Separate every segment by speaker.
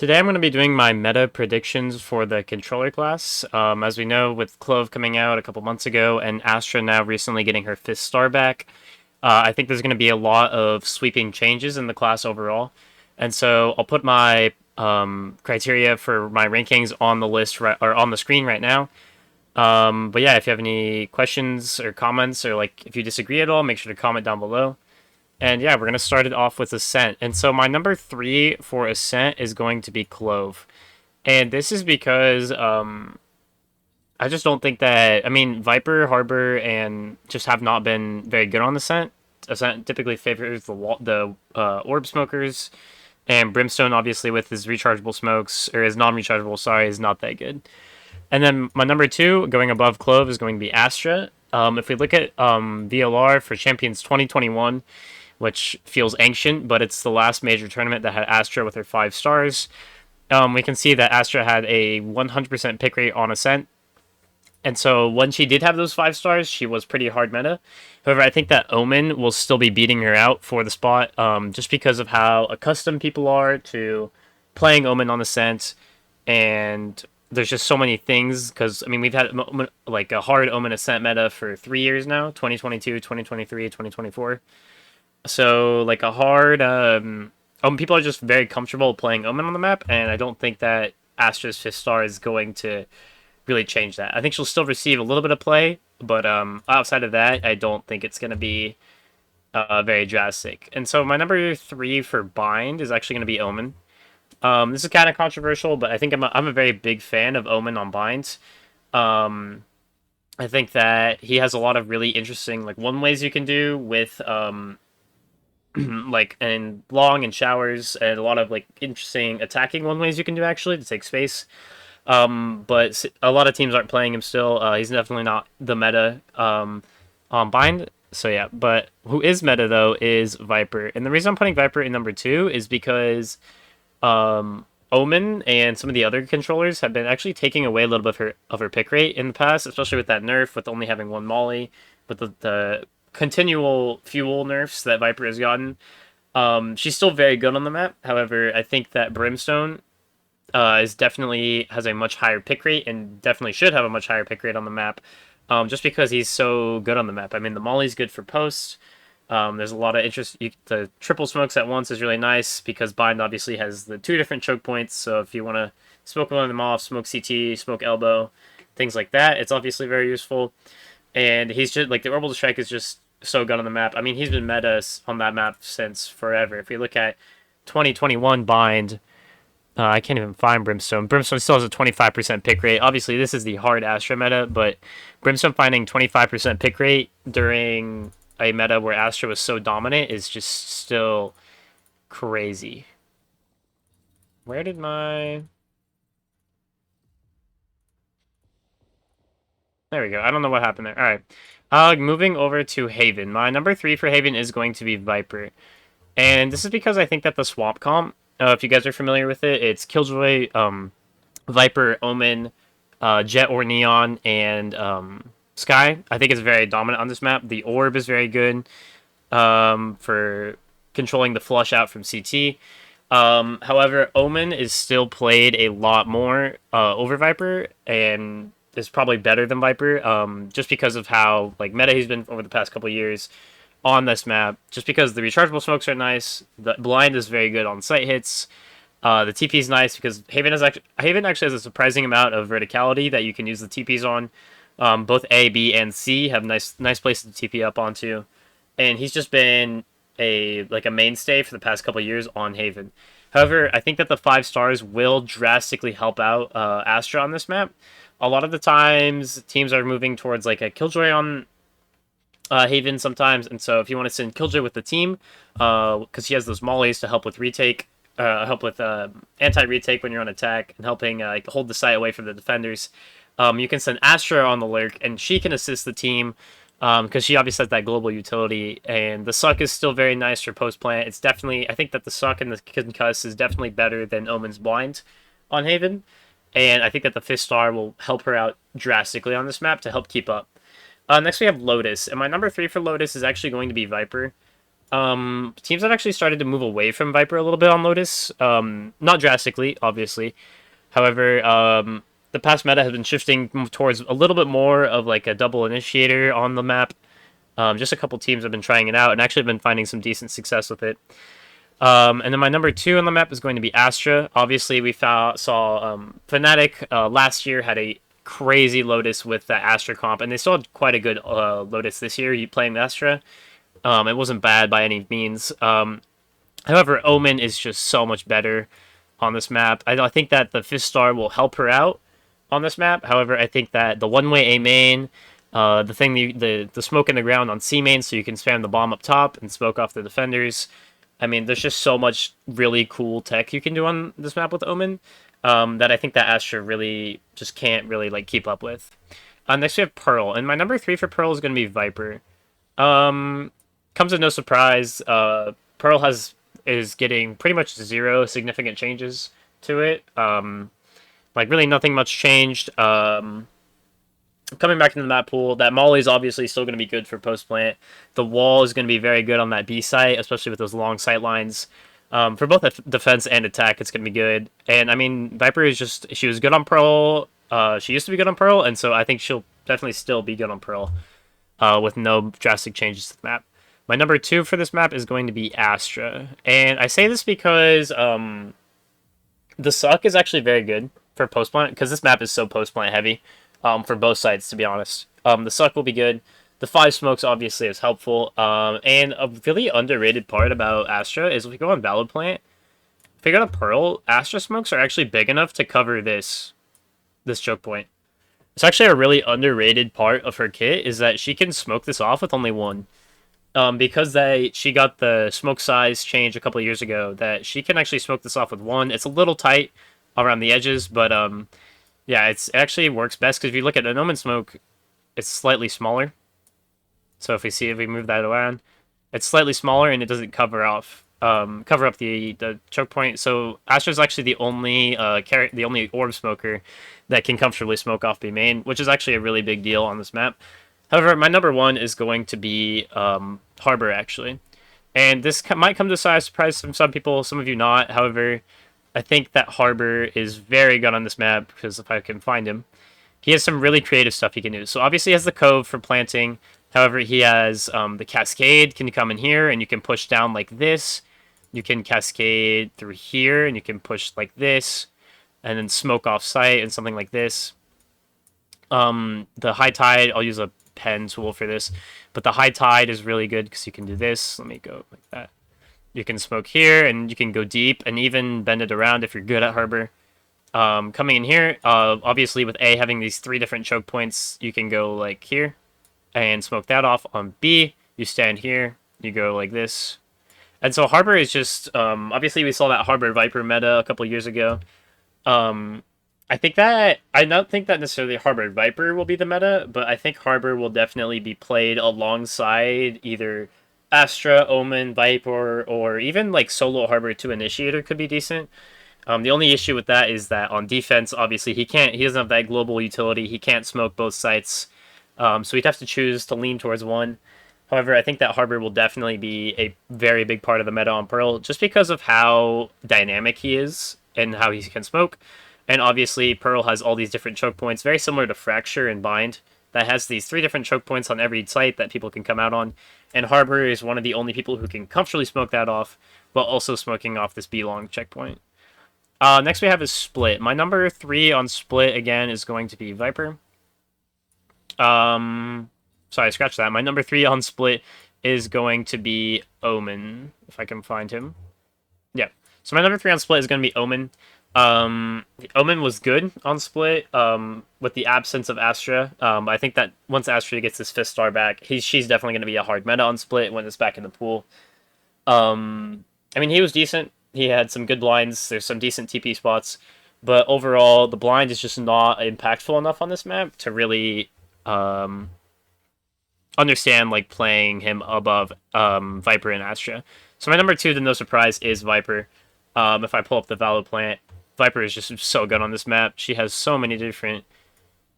Speaker 1: Today I'm going to be doing my meta predictions for the controller class. As we know, with Clove coming out a couple months ago and Astra now recently getting her 5th star back, I think there's going to be a lot of sweeping changes in the class overall. And so I'll put my criteria for my rankings on the list or on the screen right now. But yeah, if you have any questions or comments or like if you disagree at all, make sure to comment down below. And yeah, we're going to start it off with Ascent. And so my number 3 for Ascent is going to be Clove. And this is because I just don't think that. I mean, Viper, Harbor, and just have not been very good on Ascent. Ascent typically favors the orb smokers, and Brimstone, obviously, with his rechargeable smokes, or his non rechargeable, sorry, is not that good. And then my number 2, going above Clove, is going to be Astra. If we look at VLR for Champions 2021, which feels ancient, but it's the last major tournament that had Astra with her 5 stars. We can see that Astra had a 100% pick rate on Ascent. And so when she did have those 5 stars, she was pretty hard meta. However, I think that Omen will still be beating her out for the spot just because of how accustomed people are to playing Omen on Ascent. And there's just so many things because, I mean, we've had like a hard Omen Ascent meta for 3 years now, 2022, 2023, 2024. So like a hard people are just very comfortable playing Omen on the map, and I don't think that Astra's 5th star is going to really change that. I think she'll still receive a little bit of play, but outside of that, I don't think it's going to be very drastic. And so my number 3 for Bind is actually going to be Omen. This is kind of controversial, but I think I'm a very big fan of Omen on Bind. I think that he has a lot of really interesting like one ways you can do with like and long and showers and a lot of like interesting attacking one ways you can do actually to take space. But a lot of teams aren't playing him still. He's definitely not the meta on Bind. So yeah, but who is meta though is Viper, and the reason I'm putting Viper in number 2 is because Omen and some of the other controllers have been actually taking away a little bit of her pick rate in the past, especially with that nerf with only having one Molly, with the continual fuel nerfs that Viper has gotten. She's still very good on the map. However, I think that Brimstone is definitely has a much higher pick rate and definitely should have a much higher pick rate on the map. Just because he's so good on the map. I mean, the Molly's good for post. There's a lot of interest. The triple smokes at once is really nice because Bind obviously has the 2 different choke points. So if you want to smoke one of them off, smoke CT, smoke elbow, things like that, it's obviously very useful. And he's just like the orbital strike is just so good on the map. I mean, he's been meta on that map since forever. If we look at 2021 Bind, I can't even find Brimstone. Brimstone still has a 25% pick rate. Obviously, this is the hard Astra meta, but Brimstone finding 25% pick rate during a meta where Astra was so dominant is just still crazy. Where did my... There we go. I don't know what happened there. All right. Moving over to Haven. My number 3 for Haven is going to be Viper. And this is because I think that the swap comp, if you guys are familiar with it, it's Killjoy, Viper, Omen, Jet or Neon, and Sky. I think it's very dominant on this map. The Orb is very good for controlling the flush out from CT. However, Omen is still played a lot more over Viper, and is probably better than Viper, just because of how like meta he's been over the past couple years on this map. Just because the rechargeable smokes are nice, the blind is very good on sight hits. The TP is nice because Haven actually has a surprising amount of verticality that you can use the TPs on. Both A, B, and C have nice places to TP up onto, and he's just been a mainstay for the past couple years on Haven. However, I think that the 5 stars will drastically help out Astra on this map. A lot of the times, teams are moving towards like a Killjoy on Haven sometimes, and so if you want to send Killjoy with the team, because he has those mollies to help with retake, help with anti-retake when you're on attack, and helping like hold the site away from the defenders. You can send Astra on the lurk, and she can assist the team because she obviously has that global utility. And the suck is still very nice for post plant. It's definitely, I think that the suck and the concuss is definitely better than Omen's blind on Haven. And I think that the 5th star will help her out drastically on this map to help keep up. Next we have Lotus, and my number 3 for Lotus is actually going to be Viper. Teams have actually started to move away from Viper a little bit on Lotus. Not drastically, obviously. However, the past meta has been shifting towards a little bit more of like a double initiator on the map. Just a couple teams have been trying it out and actually been finding some decent success with it. And then my number two on the map is going to be Astra. Obviously, we saw Fnatic last year had a crazy Lotus with the Astra comp, and they still had quite a good Lotus this year. You playing Astra, it wasn't bad by any means. However, Omen is just so much better on this map. I think that the Fifth Star will help her out on this map. However, I think that the one-way A main, the smoke in the ground on C main, so you can spam the bomb up top and smoke off the defenders. I mean, there's just so much really cool tech you can do on this map with Omen that I think that Astra really just can't really like keep up with. Next we have Pearl, and my number three for Pearl is going to be Viper. Comes as no surprise. Pearl is getting pretty much zero significant changes to it. Like really nothing much changed. Coming back into the map pool, that Molly is obviously still going to be good for post plant. The wall is going to be very good on that B site, especially with those long sight lines. For both defense and attack, it's going to be good. And I mean, Viper is she was good on Pearl. She used to be good on Pearl, and so I think she'll definitely still be good on Pearl with no drastic changes to the map. My number two for this map is going to be Astra. And I say this because the suck is actually very good for post plant, because this map is so post plant heavy. For both sides, to be honest. The suck will be good. The 5 smokes obviously is helpful. And a really underrated part about Astra is if we go on Valid Plant, if we go to Pearl, Astra smokes are actually big enough to cover this choke point. It's actually a really underrated part of her kit is that she can smoke this off with only one. Because she got the smoke size change a couple of years ago, that she can actually smoke this off with one. It's a little tight around the edges, but yeah, it actually works best because if you look at an Omen smoke, it's slightly smaller. So if we move that around, it's slightly smaller and it doesn't cover up the choke point. So Astra is actually the only orb smoker that can comfortably smoke off B main, which is actually a really big deal on this map. However, my number one is going to be Harbor actually, and this might come to a surprise from some people, some of you not. However, I think that Harbor is very good on this map because if I can find him, he has some really creative stuff he can do. So obviously he has the Cove for planting. However, he has the Cascade can come in here and you can push down like this. You can Cascade through here and you can push like this and then smoke off site and something like this. The High Tide, I'll use a pen tool for this, but the High Tide is really good because you can do this. Let me go like that. You can smoke here, and you can go deep, and even bend it around if you're good at Harbor. Coming in here, obviously with A having these 3 different choke points, you can go like here, and smoke that off. On B, you stand here, you go like this. And so Harbor is just, obviously we saw that Harbor Viper meta a couple years ago. I don't think that necessarily Harbor Viper will be the meta, but I think Harbor will definitely be played alongside either Astra, Omen, Viper, or even like solo Harbor to Initiator could be decent. The only issue with that is that on defense, obviously he doesn't have that global utility. He can't smoke both sites, so he'd have to choose to lean towards one. However, I think that Harbor will definitely be a very big part of the meta on Pearl, just because of how dynamic he is and how he can smoke. And obviously, Pearl has all these different choke points, very similar to Fracture and Bind, that has these 3 different choke points on every site that people can come out on. And Harbor is one of the only people who can comfortably smoke that off, while also smoking off this B-long checkpoint. Next we have is Split. My number 3 on Split, again, is going to be Viper. Sorry, scratch that. My number 3 on Split is going to be Omen, if I can find him. Yeah. So my number 3 on Split is going to be Omen. Omen was good on Split with the absence of Astra. I think that once Astra gets his 5th star back, she's definitely going to be a hard meta on Split when it's back in the pool. I mean, he was decent. He had some good blinds. There's some decent TP spots. But overall, the blind is just not impactful enough on this map to really understand like playing him above Viper and Astra. So my number 2, to no surprise, is Viper. If I pull up the Valor Plant, Viper is just so good on this map. She has so many different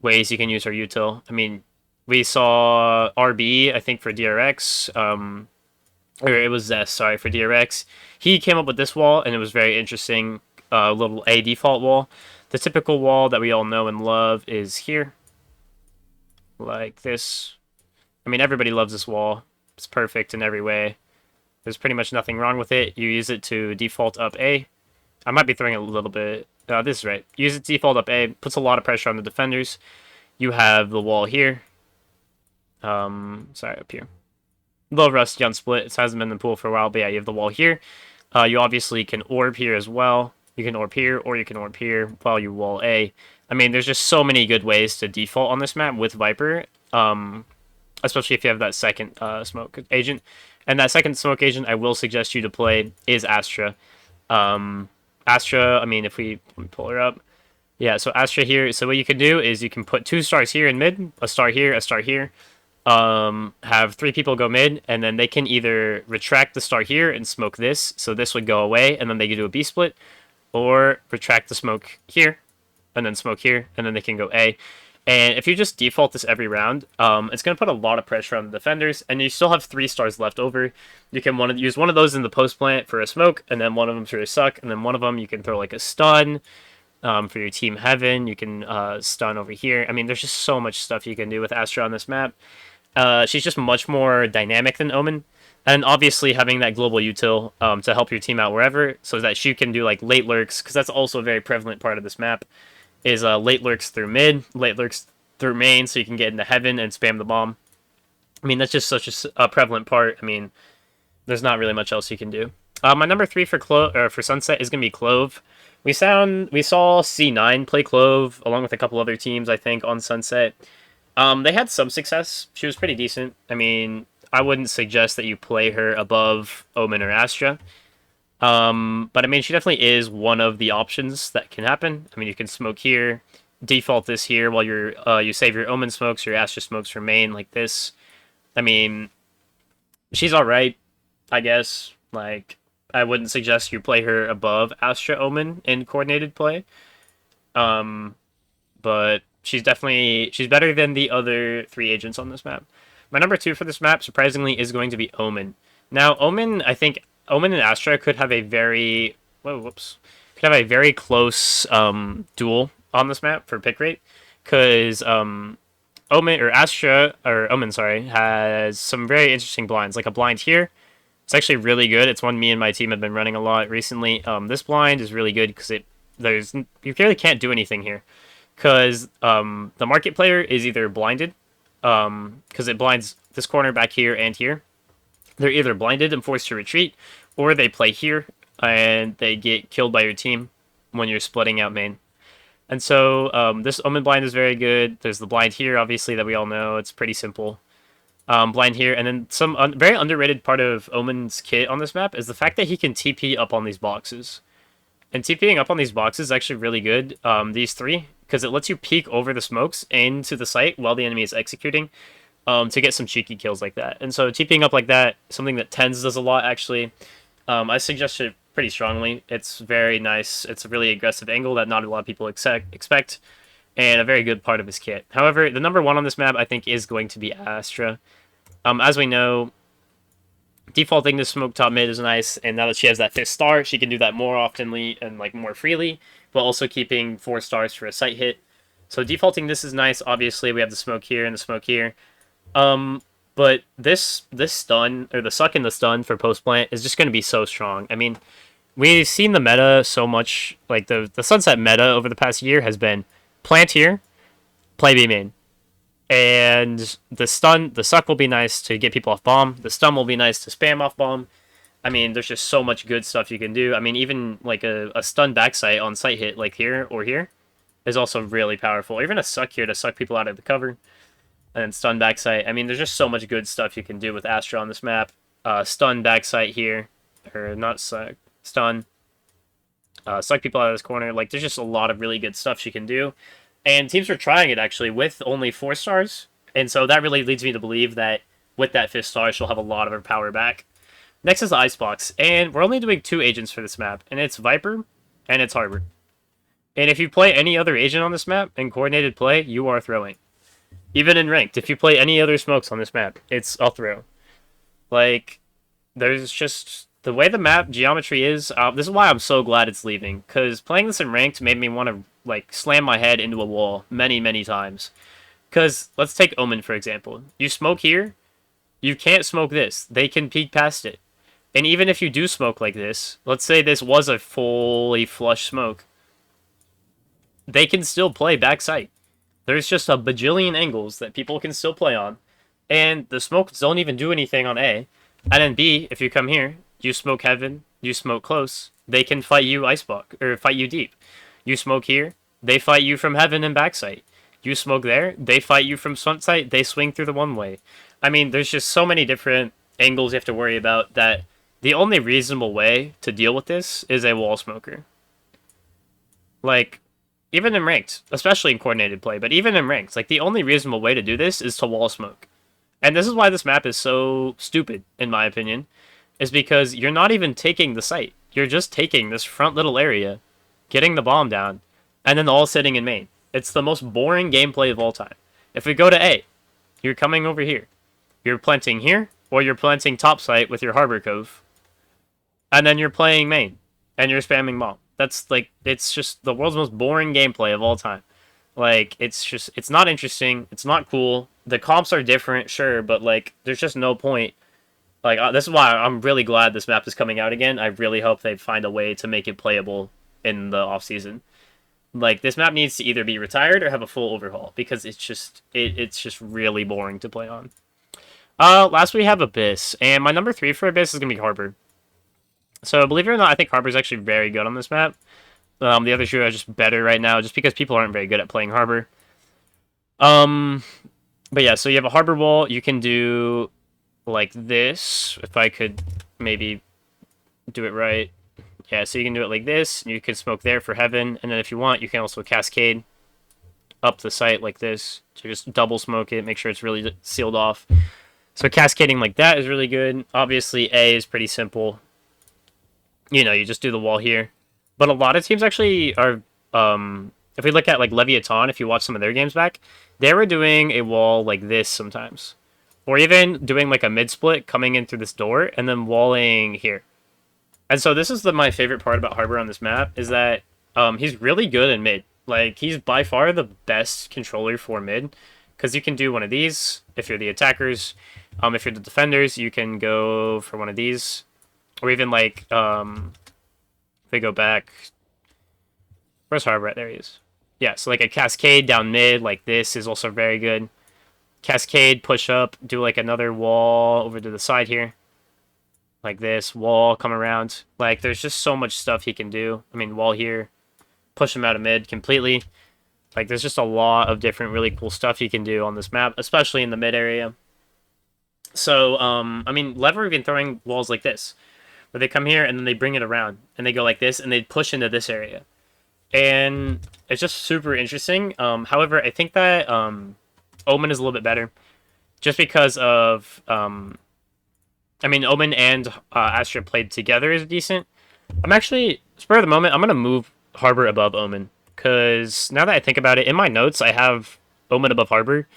Speaker 1: ways you can use her util. I mean, we saw RB, I think, for DRX. or it was Zest, sorry, for DRX. He came up with this wall, and it was very interesting. Little A default wall. The typical wall that we all know and love is here, like this. I mean, everybody loves this wall. It's perfect in every way. There's pretty much nothing wrong with it. You use it to default up A. I might be throwing a little bit. This is right. Use it to default up A. Puts a lot of pressure on the defenders. You have the wall here. Sorry, up here. Low rusty on split. It hasn't been in the pool for a while, but yeah, you have the wall here. You obviously can orb here as well. You can orb here, or you can orb here while you wall A. I mean, there's just so many good ways to default on this map with Viper, especially if you have that second smoke agent. And that second smoke agent I will suggest you to play is Astra. Astra, I mean, if we let me pull her up. Yeah, so Astra here. So what you can do is you can put 2 stars here in mid, a star here, a star here. Have 3 people go mid, and then they can either retract the star here and smoke this, so this would go away, and then they can do a B split, or retract the smoke here, and then smoke here, and then they can go A. And if you just default this every round, it's going to put a lot of pressure on the defenders, and you still have 3 stars left over. You can use one of those in the post plant for a smoke, and then one of them for a suck, and then one of them you can throw like a stun for your team heaven. You can stun over here. I mean, there's just so much stuff you can do with Astra on this map. She's just much more dynamic than Omen. And obviously having that global util to help your team out wherever, so that she can do like late lurks, because that's also a very prevalent part of this map, is late lurks through mid, late lurks through main, so you can get into heaven and spam the bomb. I mean, that's just such a prevalent part. I mean, there's not really much else you can do. My number 3 for Sunset is going to be Clove. We saw C9 play Clove, along with a couple other teams, I think, on Sunset. They had some success. She was pretty decent. I mean, I wouldn't suggest that you play her above Omen or Astra. But I mean, she definitely is one of the options that can happen. I mean, you can smoke here, default this here while you save your Omen smokes, your Astra smokes for main, like this. I mean, she's alright, I guess. Like, I wouldn't suggest you play her above Astra Omen in coordinated play. But she's better than the other 3 agents on this map. My number 2 for this map, surprisingly, is going to be Omen. Now, Omen, I think Omen and Astra could have a very close duel on this map for pick rate, because Omen sorry, has some very interesting blinds, like a blind here. It's actually really good. It's one me and my team have been running a lot recently. This blind is really good because you really can't do anything here, because the market player is either blinded, because it blinds this corner back here and here. They're either blinded and forced to retreat, or they play here and they get killed by your team when you're splitting out main. And so this Omen blind is very good. There's the blind here, obviously, that we all know. It's pretty simple. Blind here, and then some very underrated part of Omen's kit on this map is the fact that he can TP up on these boxes. And TPing up on these boxes is actually really good, these 3, because it lets you peek over the smokes into the site while the enemy is executing, to get some cheeky kills like that. And so TPing up like that, something that Tens does a lot, actually. I suggest it pretty strongly. It's very nice. It's a really aggressive angle that not a lot of people expect, and a very good part of his kit. However, the number 1 on this map, I think, is going to be Astra. As we know, defaulting to smoke top mid is nice, and now that she has that 5th star, she can do that more oftenly and like more freely, while also keeping 4 stars for a sight hit. So defaulting this is nice. Obviously, we have the smoke here and the smoke here. But this stun, or the suck and the stun for post plant, is just going to be so strong. I mean, we've seen the meta so much, like the Sunset meta over the past year has been plant here, play B main. And the suck will be nice to get people off bomb. The stun will be nice to spam off bomb. I mean, there's just so much good stuff you can do. I mean, even like a stun backside on sight hit, like here or here, is also really powerful. Or even a suck here to suck people out of the cover. And then stun backside. I mean, there's just so much good stuff you can do with Astra on this map. Stun backside here. Or not suck. Stun. Suck people out of this corner. Like, there's just a lot of really good stuff she can do. And teams are trying it, actually, with only 4 stars. And so that really leads me to believe that with that 5th star, she'll have a lot of her power back. Next is the Icebox. And we're only doing 2 agents for this map. And it's Viper and it's Harbor. And if you play any other agent on this map in coordinated play, you are throwing. Even in ranked, if you play any other smokes on this map, it's a throw. Like, There's just the way the map geometry is. This is why I'm so glad it's leaving, because playing this in ranked made me want to like slam my head into a wall many times. Because let's take Omen for example. You smoke here, you can't smoke this. They can peek past it. And even if you do smoke like this, let's say this was a fully flush smoke, they can still play backside. There's just a bajillion angles that people can still play on. And the smokes don't even do anything on A. And then B, if you come here, you smoke heaven, you smoke close, they can fight you icebox, or fight you deep. You smoke here, they fight you from heaven and backside. You smoke there, they fight you from front side, they swing through the one way. I mean, there's just so many different angles you have to worry about that the only reasonable way to deal with this is a wall smoker. Like, even in ranked, especially in coordinated play, but even in ranked, like the only reasonable way to do this is to wall smoke. And this is why this map is so stupid, in my opinion, is because you're not even taking the site. You're just taking this front little area, getting the bomb down, and then all sitting in main. It's the most boring gameplay of all time. If we go to A, you're coming over here. You're planting here, or you're planting top site with your harbor cove. And then you're playing main, and you're spamming bomb. That's like, it's just the world's most boring gameplay of all time. Like, it's not interesting. It's not cool. The comps are different, sure, but like, there's just no point. Like, this is why I'm really glad this map is coming out again. I really hope they find a way to make it playable in the off season. Like, this map needs to either be retired or have a full overhaul because it's just really boring to play on. Last we have Abyss, and my number 3 for Abyss is gonna be Harbor. So believe it or not, I think Harbor is actually very good on this map. The other two are just better right now, just because people aren't very good at playing Harbor. But yeah, so you have a Harbor wall. You can do like this. If I could maybe do it right. Yeah, so you can do it like this. You can smoke there for heaven. And then if you want, you can also cascade up the site like this. So just double smoke it, make sure it's really sealed off. So cascading like that is really good. Obviously, A is pretty simple. You know, you just do the wall here. But a lot of teams actually are, if we look at like Leviathan, if you watch some of their games back, they were doing a wall like this sometimes. Or even doing like a mid-split, coming in through this door, and then walling here. And so this is my favorite part about Harbor on this map, is that he's really good in mid. Like, he's by far the best controller for mid, because you can do one of these if you're the attackers. If you're the defenders, you can go for one of these. Or even like, if we go back, where's Harbor at? There he is. Yeah, so like a cascade down mid like this is also very good. Cascade, push up, do like another wall over to the side here. Like this, wall, come around. Like, there's just so much stuff he can do. I mean, wall here, push him out of mid completely. Like, there's just a lot of different really cool stuff he can do on this map, especially in the mid area. So, I mean, Lever even throwing walls like this, where they come here and then they bring it around, and they go like this, and they push into this area. And it's just super interesting. However, I think that Omen is a little bit better, just because of, I mean, Omen and Astra played together is decent. I'm actually, spur of the moment, I'm going to move Harbor above Omen, because now that I think about it, in my notes, I have Omen above Harbor.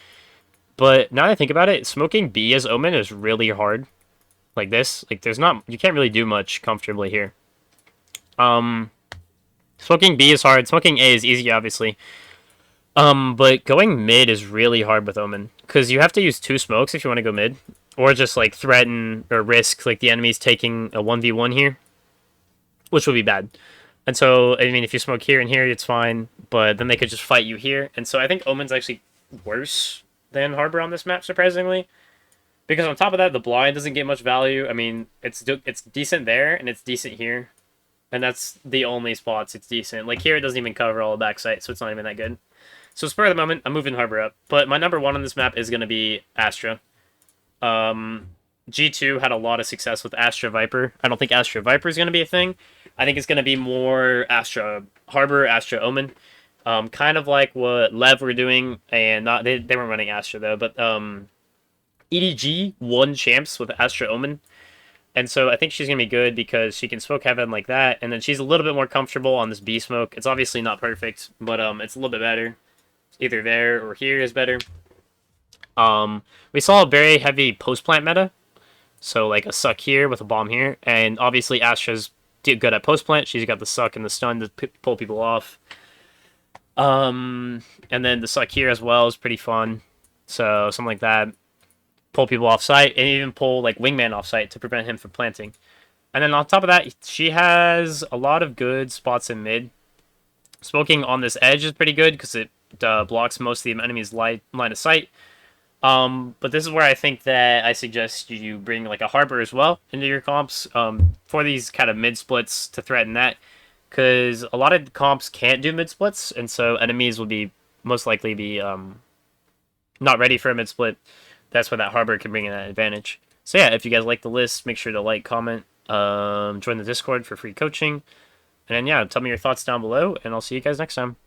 Speaker 1: But now that I think about it, smoking B as Omen is really hard. Like this. Like, there's not... You can't really do much comfortably here. Smoking B is hard. Smoking A is easy, obviously. But going mid is really hard with Omen. Because you have to use 2 smokes if you want to go mid. Or just, like, threaten or risk, like, the enemy's taking a 1v1 here. Which would be bad. And so, I mean, if you smoke here and here, it's fine. But then they could just fight you here. And so I think Omen's actually worse than Harbor on this map, surprisingly. Because on top of that, the blind doesn't get much value. I mean, it's decent there, and it's decent here. And that's the only spots it's decent. Like, here it doesn't even cover all the backside, so it's not even that good. So, spur of the moment, I'm moving Harbor up. But my number 1 on this map is going to be Astra. G2 had a lot of success with Astra Viper. I don't think Astra Viper is going to be a thing. I think it's going to be more Astra Harbor, Astra Omen. Kind of like what Lev were doing, and not they weren't running Astra though, but EDG won champs with Astra Omen, and so I think she's gonna be good because she can smoke heaven like that, and then she's a little bit more comfortable on this B smoke. It's obviously not perfect, but it's a little bit better. Either there or here is better. We saw a very heavy post plant meta, So like a suck here with a bomb here, and obviously Astra's good at post plant. She's got the suck and the stun to pull people off. And then the suck here as well is pretty fun. So something like that, pull people off site, and even pull like wingman off site to prevent him from planting. And then on top of that, she has a lot of good spots in mid. Smoking on this edge is pretty good because it blocks most of the enemy's line of sight. But this is where I think that I suggest you bring like a harbor as well into your comps for these kind of mid splits to threaten that, because a lot of comps can't do mid splits, and so enemies will be most likely be not ready for a mid split. That's where that harbor can bring in that advantage. So yeah, if you guys like the list, make sure to like, comment, join the Discord for free coaching, and then yeah, tell me your thoughts down below, and I'll see you guys next time.